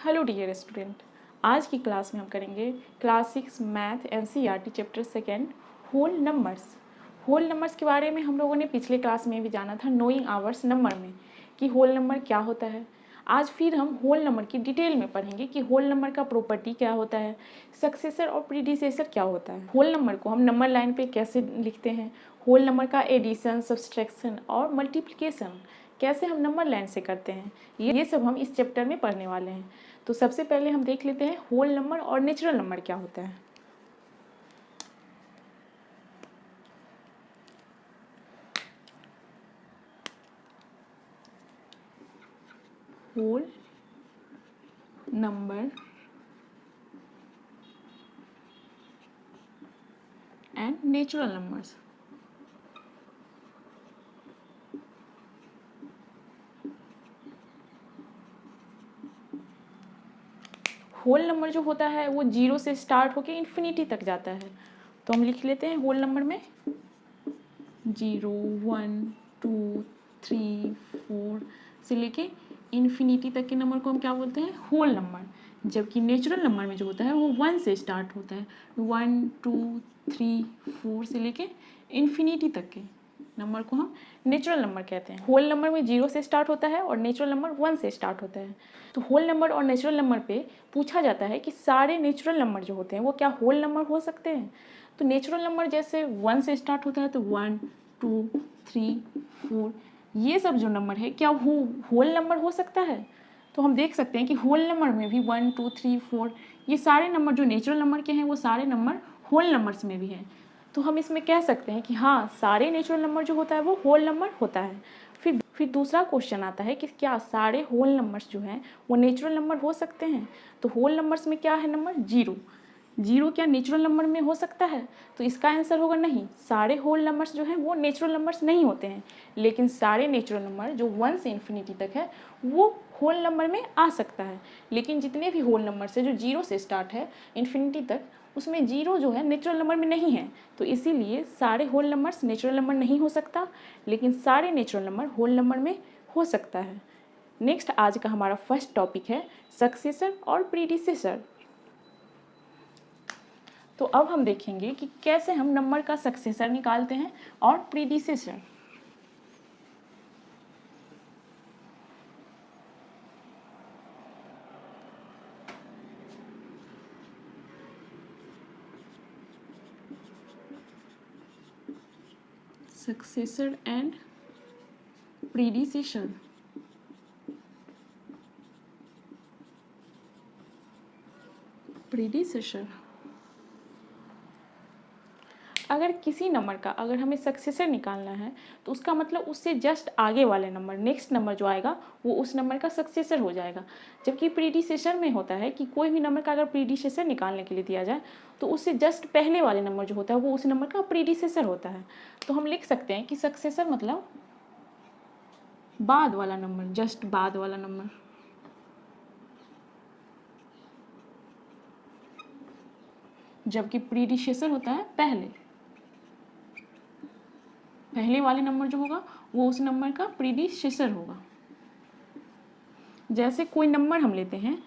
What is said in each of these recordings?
Hello dear student, आज की class में हम करेंगे class 6 math NCERT chapter second whole numbers. Whole numbers के बारे में हम लोगों ने पिछले क्लास में भी जाना था नोइंग आवर्स नंबर में कि होल नंबर क्या होता है। आज फिर हम होल नंबर की डिटेल में पढ़ेंगे कि होल नंबर का प्रॉपर्टी क्या होता है, सक्सेसर और प्रीडिसेसर क्या होता है, होल नंबर को हम नंबर लाइन पे कैसे लिखते हैं, होल नंबर का एडिशन, सब्सट्रैक्शन और मल्टीप्लिकेशन कैसे हम नंबर लाइन से करते हैं, ये सब हम इस चैप्टर में पढ़ने वाले हैं। तो सबसे पहले हम देख लेते हैं होल नंबर और नेचुरल नंबर क्या होता है। Whole number and natural numbers. Whole number जो होता है वो 0 से स्टार्ट होकर इन्फिनिटी तक जाता है। तो हम लिख लेते हैं होल नंबर में 0, 1, 2, 3, 4 से लेके इन्फिनिटी तक के नंबर को हम क्या बोलते हैं, होल नंबर। जबकि नेचुरल नंबर में जो होता है वो 1 से स्टार्ट होता है। 1, 2, 3, 4 से लेके इन्फिनिटी तक के नंबर को हम नेचुरल नंबर कहते हैं। होल नंबर में 0 से स्टार्ट होता है और नेचुरल नंबर 1 से स्टार्ट होता है। तो होल नंबर और नेचुरल नंबर पे पूछा जाता है कि सारे नेचुरल नंबर जो होते हैं वो क्या होल नंबर हो सकते हैं। तो नेचुरल नंबर जैसे 1 से स्टार्ट होता है तो 1, 2, 3, 4 ये सब जो नंबर है क्या वो होल नंबर हो सकता है। तो हम देख सकते हैं कि होल नंबर में भी 1, 2, 3, 4 ये सारे नंबर जो नेचुरल नंबर के हैं वो सारे नंबर होल नंबर्स में भी हैं। तो हम इसमें कह सकते हैं कि हाँ, सारे नेचुरल नंबर जो होता है वो होल नंबर होता है। फिर दूसरा क्वेश्चन आता है कि क्या सारे होल नंबर्स जो हैं वो नेचुरल नंबर हो सकते हैं। तो होल नंबर्स में क्या है नंबर 0, 0 क्या नेचुरल नंबर में हो सकता है। तो इसका आंसर होगा नहीं, सारे होल नंबर्स जो हैं वो नेचुरल नंबर्स नहीं होते हैं। लेकिन सारे नेचुरल नंबर जो 1 से इन्फिनिटी तक है वो होल नंबर में आ सकता है। लेकिन जितने भी होल नंबर्स है जो 0 से स्टार्ट है इन्फिनिटी तक, उसमें 0 जो है नेचुरल नंबर में नहीं है। तो इसीलिए सारे होल नंबर्स नेचुरल नंबर नहीं हो सकता, लेकिन सारे नेचुरल नंबर होल नंबर में हो सकता है। नेक्स्ट आज का हमारा फर्स्ट टॉपिक है सक्सेसर और प्रीडिसेसर। तो अब हम देखेंगे कि कैसे हम नंबर का सक्सेसर निकालते हैं और predecessor. Successor and predecessor. Predecessor अगर किसी नंबर का अगर हमें सक्सेसर निकालना है तो उसका मतलब उससे जस्ट आगे वाले नंबर, नेक्स्ट नंबर जो आएगा वो उस नंबर का सक्सेसर हो जाएगा। जबकि प्रीडिसेसर में होता है कि कोई भी नंबर का अगर प्रीडिसेसर निकालने के लिए दिया जाए तो उससे जस्ट पहले वाले नंबर जो होता है वो उस नंबर का प्रीडिसेसर होता है। तो हम लिख सकते हैं कि सक्सेसर मतलब बाद वाला नंबर, जस्ट बाद वाला नंबर। जबकि प्रीडिसेसर होता है पहले वाले नंबर जो होगा वो उस नंबर का प्रीडिसेसर होगा। जैसे कोई नंबर हम लेते हैं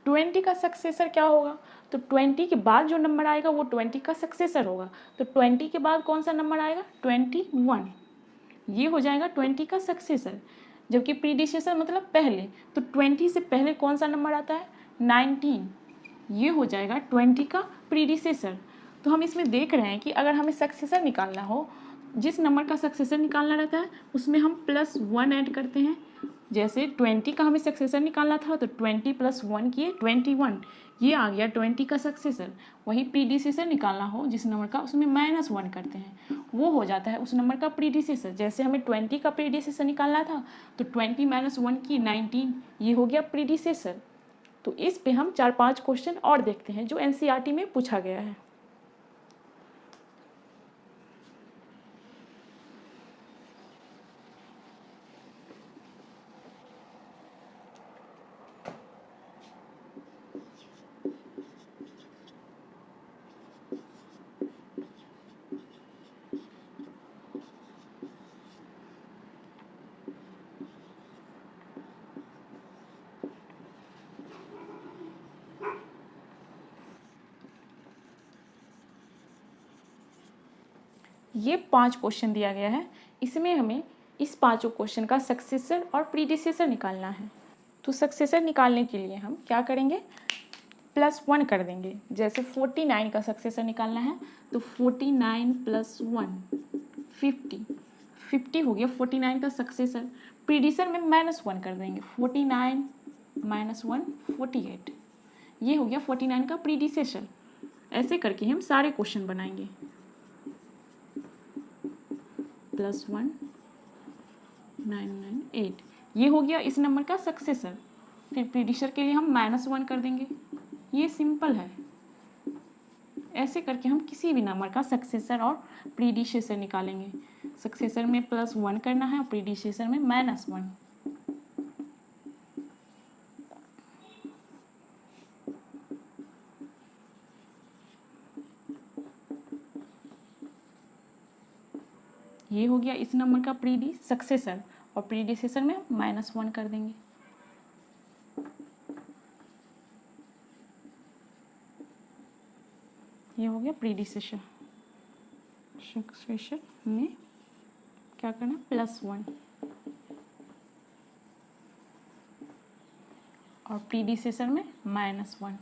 20 का सक्सेसर क्या होगा। तो 20 के बाद जो नंबर आएगा वो 20 का सक्सेसर होगा। तो 20 के बाद कौन सा नंबर आएगा 21, ये हो जाएगा 20 का सक्सेसर। जबकि प्रीडिसेसर मतलब पहले, तो 20 से पहले कौन सा नंबर आता है 19, ये हो जाएगा 20 का प्रीडिसेसर। तो हम इसमें देख रहे हैं कि अगर हमें सक्सेसर निकालना हो, जिस नंबर का सक्सेसर निकालना रहता है उसमें हम +1 ऐड करते हैं। जैसे 20 का हमें सक्सेसर निकालना था तो 20 + 1 किए 21, ये आ गया 20 का सक्सेसर। वही प्रीडिसेसर निकालना हो जिस नंबर का, उसमें -1 करते हैं, वो हो जाता है उस नंबर का प्रीडिसेसर। जैसे हमें 20 का प्रीडिसेसर निकालना था तो 20 - 1 की 19, ये हो गया प्रीडिसेसर। तो इस पे हम 4-5 क्वेश्चन और देखते हैं जो एनसीईआरटी में पूछा गया है। ये 5 क्वेश्चन दिया गया है, इसमें हमें इस 5 क्वेश्चन का सक्सेसर और प्रीडिसेसर निकालना है। तो सक्सेसर निकालने के लिए हम क्या करेंगे, +1 कर देंगे। जैसे 49 का सक्सेसर निकालना है तो 49 + 1 50 हो गया 49 का सक्सेसर। प्रीडिसर में -1 कर देंगे, 49 - 1 48, ये हो गया 49 का प्रीडिसेसर। ऐसे करके हम सारे क्वेश्चन बनाएंगे। +1 998, ये हो गया इस नंबर का सक्सेसर। फिर प्रीडिसर के लिए हम -1 कर देंगे, ये सिंपल है। ऐसे करके हम किसी भी नंबर का सक्सेसर और प्रीडिसेसर निकालेंगे। सक्सेसर में +1 करना है और प्रीडिसेसर में -1। ये हो गया इस नंबर का सक्सेसर और प्रीडिसेसर में -1 कर देंगे। ये हो गया प्रीडिसेसर। सक्सेसर में क्या करना, +1 और प्रीडिसेसर में -1।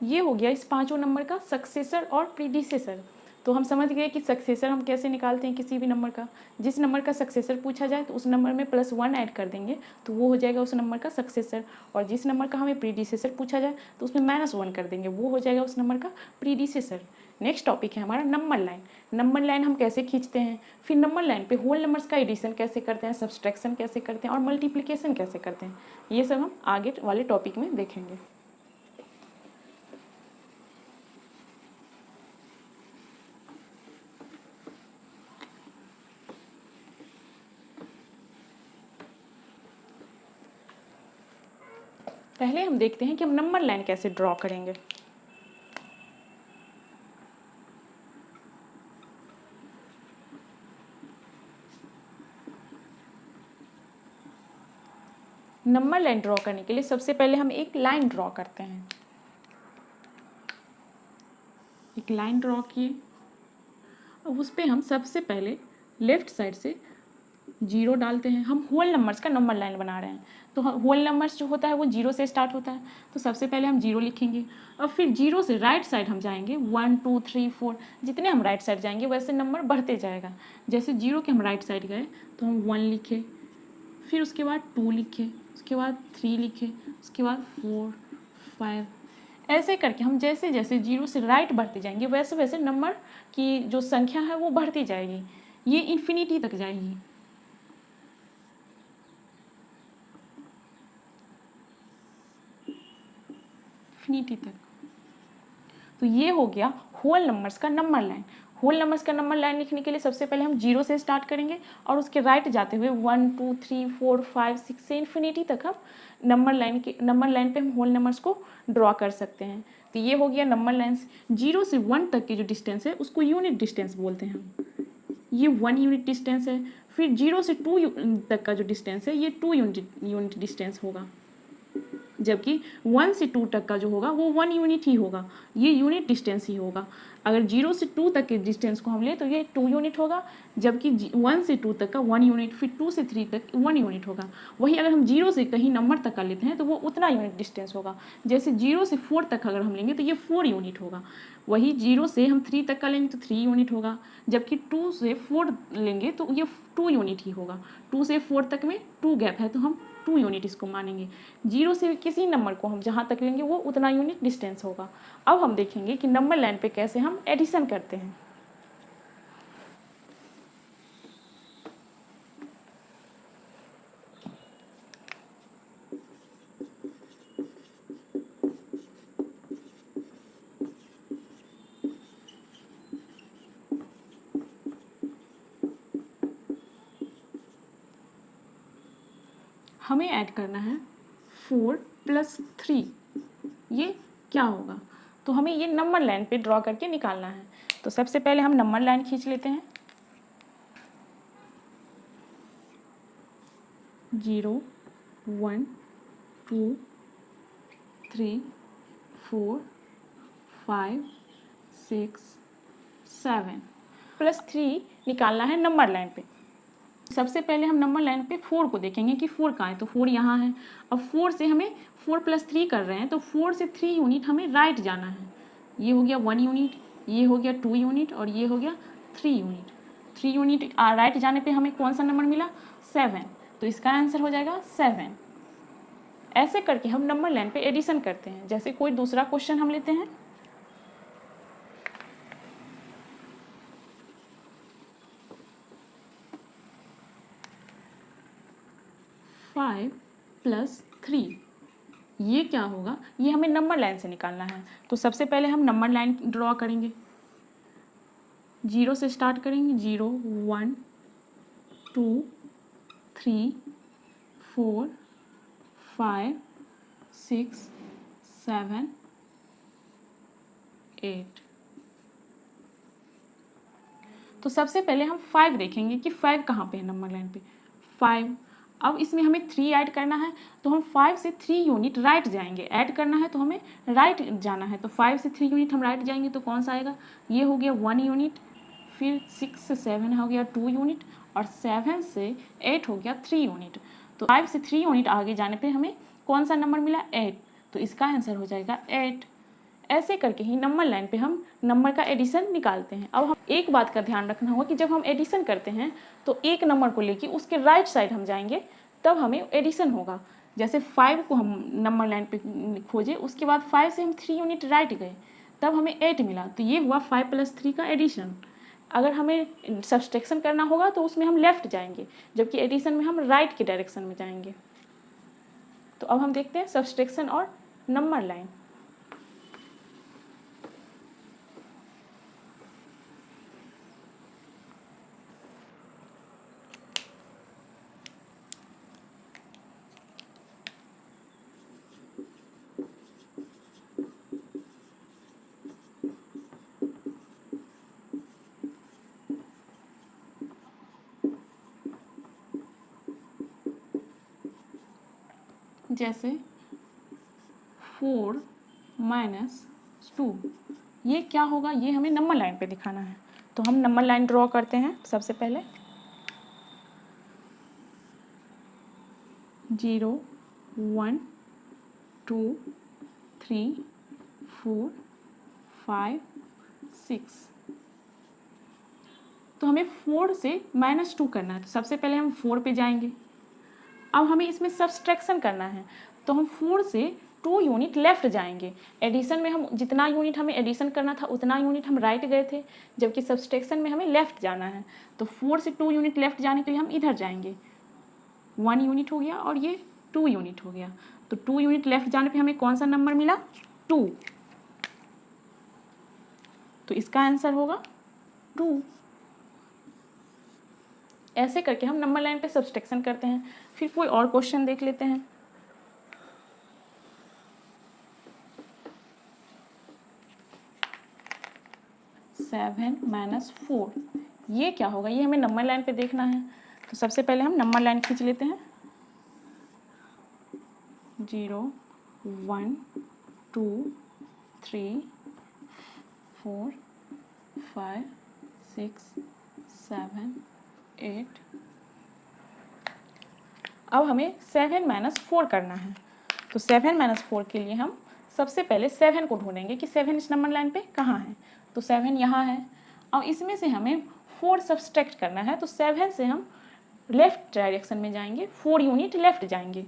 ये हो गया इस 5 नंबर का सक्सेसर और प्रीडिसेसर। तो हम समझ गए कि सक्सेसर हम कैसे निकालते हैं किसी भी नंबर का। जिस नंबर का सक्सेसर पूछा जाए तो उस नंबर में +1 ऐड कर देंगे तो वो हो जाएगा उस नंबर का सक्सेसर, और जिस नंबर का हमें प्रीडिसेसर पूछा जाए तो उसमें -1 कर देंगे, वो हो जाएगा उस नंबर का प्रीडिसेसर। नेक्स्ट टॉपिक है हमारा नंबर लाइन। नंबर लाइन हम कैसे खींचते हैं, फिर नंबर लाइन पे होल नंबर्स का एडिशन कैसे करते हैं, सब्सट्रैक्शन कैसे करते हैं और मल्टीप्लिकेशन कैसे करते हैं, ये सब हम आगे वाले टॉपिक में देखेंगे। पहले हम देखते हैं कि हम नंबर लाइन कैसे ड्रॉ करेंगे। नंबर लाइन ड्रॉ करने के लिए सबसे पहले हम एक लाइन ड्रॉ करते हैं। एक लाइन ड्रॉ किए, अब उस पर हम सबसे पहले लेफ्ट साइड से 0 डालते हैं। हम होल नंबर्स का नंबर लाइन बना रहे हैं, तो होल नंबर्स जो होता है वो 0 से स्टार्ट होता है, तो सबसे पहले हम 0 लिखेंगे। और फिर 0 से राइट साइड हम जाएंगे, 1 2 3 4, जितने हम राइट साइड जाएंगे वैसे नंबर बढ़ते जाएगा। जैसे 0 के हम राइट साइड गए तो हम 1 लिखे, फिर उसके बाद 2 लिखे, उसके बाद 3 लिखे, उसके बाद 4 5, ऐसे करके हम जैसे जैसे 0 से राइट बढ़ते जाएंगे वैसे वैसे नंबर की जो संख्या है वो बढ़ती जाएगी, ये इन्फिनिटी तक जाएगी। इन्फिनिटी तक। तो ये हो गया होल नंबर्स का नंबर लाइन। होल नंबर्स का नंबर लाइन लिखने के लिए सबसे पहले हम 0 से स्टार्ट करेंगे और उसके राइट जाते हुए 1 2 3 4 5 6 से इन्फिनिटी तक हम नंबर लाइन पे हम होल नंबर्स को ड्रॉ कर सकते हैं। तो ये हो गया नंबर लाइन। 0 से 1 तक की जो डिस्टेंस है उसको यूनिट डिस्टेंस बोलते हैं हम, ये 1 यूनिट डिस्टेंस है। फिर 0 से 2 तक का जो डिस्टेंस है ये 2 यूनिट डिस्टेंस होगा, जबकि 1 से 2 तक का जो होगा वो 1 यूनिट ही होगा, ये यूनिट डिस्टेंस ही होगा। अगर 0 से 2 तक के डिस्टेंस को हम लें तो ये 2 यूनिट होगा, जबकि 1 से 2 तक का 1 यूनिट, फिर 2 से 3 तक 1 यूनिट होगा। वही अगर हम 0 से कहीं नंबर तक का लेते हैं तो वो उतना यूनिट डिस्टेंस होगा। जैसे 0 से 4 तक अगर हम लेंगे तो ये 4 यूनिट होगा। वही 0 से हम 3 तक का लेंगे तो 3 यूनिट होगा, जबकि 2 से 4 लेंगे तो ये 2 यूनिट ही होगा। 2 से 4 तक में 2 गैप है तो हम 2 यूनिट इसको मानेंगे। 0 से किसी नंबर को हम जहाँ तक लेंगे वो उतना यूनिट डिस्टेंस होगा। अब हम देखेंगे कि नंबर लाइन पे कैसे हम एडिशन करते हैं। हमें ऐड करना है 4 + 3, ये क्या होगा, तो हमें ये नंबर लाइन पे ड्रॉ करके निकालना है। तो सबसे पहले हम नंबर लाइन खींच लेते हैं। 0 1 2 3 4 5 6 7 +3 निकालना है नंबर लाइन पे। सबसे पहले हम नंबर लाइन पे 4 को देखेंगे कि 4 कहाँ है, तो 4 यहाँ है। अब 4 से हमें 4 + 3 कर रहे हैं, तो 4 से 3 यूनिट हमें राइट जाना है। ये हो गया 1 यूनिट, ये हो गया 2 यूनिट और ये हो गया 3 यूनिट। 3 यूनिट राइट जाने पे हमें कौन सा नंबर मिला, 7, तो इसका आंसर हो जाएगा 7। ऐसे करके हम नंबर लाइन पे एडिशन करते हैं। जैसे कोई दूसरा क्वेश्चन हम लेते हैं, फाइव प्लस 3, ये क्या होगा, ये हमें नंबर लाइन से निकालना है। तो सबसे पहले हम नंबर लाइन ड्रॉ करेंगे, 0 से स्टार्ट करेंगे, 0 1 2 3 4 5 6 7 8। तो सबसे पहले हम 5 देखेंगे कि 5 कहाँ पे है नंबर लाइन पे, 5। अब इसमें हमें 3 ऐड करना है, तो हम 5 से 3 यूनिट राइट जाएंगे। ऐड करना है तो हमें राइट जाना है, तो 5 से 3 यूनिट हम राइट जाएंगे, तो कौन सा आएगा, ये हो गया 1 यूनिट, फिर 6 से 7 हो गया 2 यूनिट और 7 से 8 हो गया 3 यूनिट। तो 5 से 3 यूनिट आगे जाने पे हमें कौन सा नंबर मिला, 8, तो इसका आंसर हो जाएगा 8। ऐसे करके ही नंबर लाइन पे हम नंबर का एडिशन निकालते हैं। अब हम एक बात का ध्यान रखना होगा कि जब हम एडिशन करते हैं तो एक नंबर को लेके उसके राइट साइड हम जाएंगे, तब हमें एडिशन होगा। जैसे 5 को हम नंबर लाइन पे खोजे, उसके बाद 5 से हम 3 यूनिट राइट गए, तब हमें 8 मिला, तो ये हुआ 5 + 3 का एडिशन। अगर हमें सब्सट्रैक्शन करना होगा तो उसमें हम लेफ्ट जाएंगे, जबकि एडिशन में हम राइट के डायरेक्शन में जाएंगे। तो अब हम देखते हैं सब्सट्रैक्शन और नंबर लाइन। जैसे 4 - 2, ये क्या होगा, ये हमें नंबर लाइन पे दिखाना है। तो हम नंबर लाइन ड्रॉ करते हैं। सबसे पहले 0 1 2 3 4 5 6, तो हमें 4 से -2 करना है। तो सबसे पहले हम 4 पे जाएंगे। अब हमें इसमें सब्सट्रैक्शन करना है, तो हम 4 से 2 यूनिट लेफ्ट जाएंगे। एडिशन में हम जितना यूनिट हमें एडिशन करना था उतना यूनिट हम राइट गए थे, जबकि सब्सट्रैक्शन में हमें लेफ्ट जाना है। तो 4 से 2 यूनिट लेफ्ट जाने के लिए हम इधर जाएंगे, 1 यूनिट हो गया और ये 2 यूनिट हो गया। तो 2 यूनिट लेफ्ट जाने पे हमें कौन सा नंबर मिला, 2, तो इसका आंसर होगा 2। ऐसे करके हम नंबर लाइन पे सब्सट्रैक्शन करते हैं। फिर कोई और क्वेश्चन देख लेते हैं। सेवन -4, ये क्या होगा, ये हमें नंबर लाइन पे देखना है। तो सबसे पहले हम नंबर लाइन खींच लेते हैं, 0 1 2 3 4 5 6 7 8। अब हमें 7 - 4 करना है। तो 7 - 4 के लिए हम सबसे पहले 7 को ढूंढेंगे कि 7 इस नंबर लाइन पे कहाँ है। तो 7 यहाँ है। अब इसमें से हमें 4 सब्सट्रैक्ट करना है, तो 7 से हम लेफ्ट डायरेक्शन में जाएंगे, 4 यूनिट लेफ्ट जाएंगे।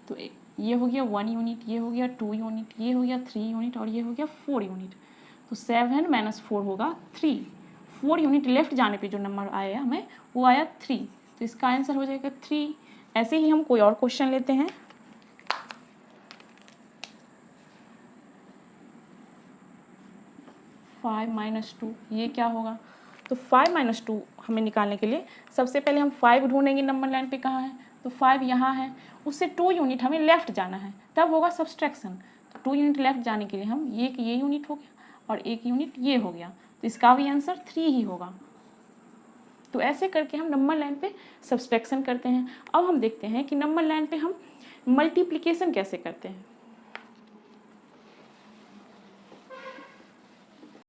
तो ये हो गया 1 यूनिट, ये हो गया 2 यूनिट, ये हो गया 3 यूनिट और ये हो गया 4 यूनिट। तो 7 - 4 होगा 3। 4 यूनिट लेफ्ट जाने पे जो नंबर आया हमें वो आया 3, तो इसका आंसर हो जाएगा 3। ऐसे ही हम कोई और क्वेश्चन लेते हैं। फाइव -2, ये क्या होगा। तो 5 - 2 हमें निकालने के लिए सबसे पहले हम 5 ढूंढेंगे नंबर लाइन पे कहाँ है। तो 5 यहाँ है, उससे 2 यूनिट हमें लेफ्ट जाना है, तब होगा सब्सट्रैक्शन। तो 2 यूनिट लेफ्ट जाने के लिए हम ये यूनिट हो गया और 1 यूनिट ये हो गया, तो इसका भी आंसर 3 ही होगा। तो ऐसे करके हम नंबर लाइन पे सब्सट्रैक्शन करते हैं। अब हम देखते हैं कि नंबर लाइन पे हम मल्टीप्लिकेशन कैसे करते हैं।